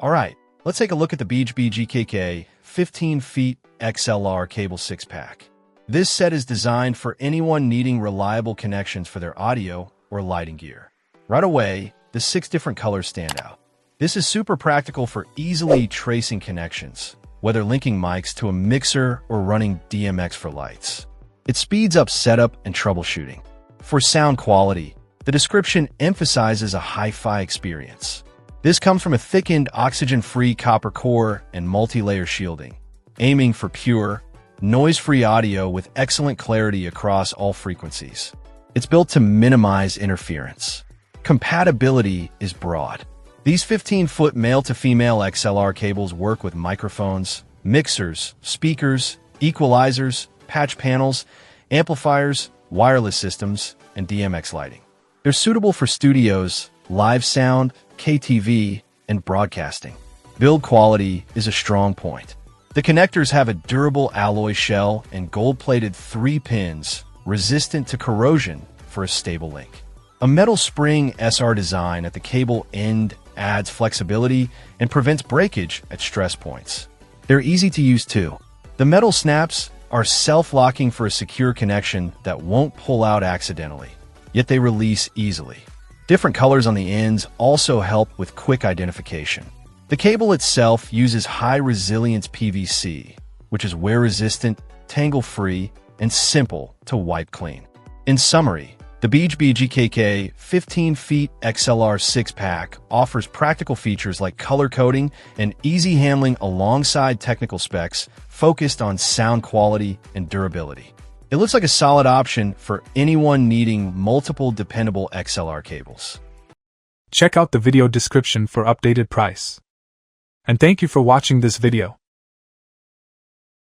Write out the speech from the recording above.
Alright, let's take a look at the BGBGKK 15ft XLR Cable 6-pack. This set is designed for anyone needing reliable connections for their audio or lighting gear. Right away, the 6 different colors stand out. This is super practical for easily tracing connections, whether linking mics to a mixer or running DMX for lights. It speeds up setup and troubleshooting. For sound quality, the description emphasizes a hi-fi experience. This comes from a thickened, oxygen-free copper core and multi-layer shielding, aiming for pure, noise-free audio with excellent clarity across all frequencies. It's built to minimize interference. Compatibility is broad. These 15-foot male-to-female XLR cables work with microphones, mixers, speakers, equalizers, patch panels, amplifiers, wireless systems, and DMX lighting. They're suitable for studios, live sound, KTV, and broadcasting. Build quality is a strong point. The connectors have a durable alloy shell and gold-plated 3 pins, resistant to corrosion for a stable link. A metal spring SR design at the cable end adds flexibility and prevents breakage at stress points. They're easy to use too. The metal snaps are self-locking for a secure connection that won't pull out accidentally, yet they release easily. Different colors on the ends also help with quick identification. The cable itself uses high-resilience PVC, which is wear-resistant, tangle-free, and simple to wipe clean. In summary, the BGBGKK 15ft XLR 6-pack offers practical features like color coding and easy handling alongside technical specs focused on sound quality and durability. It looks like a solid option for anyone needing multiple dependable XLR cables. Check out the video description for updated price. And thank you for watching this video.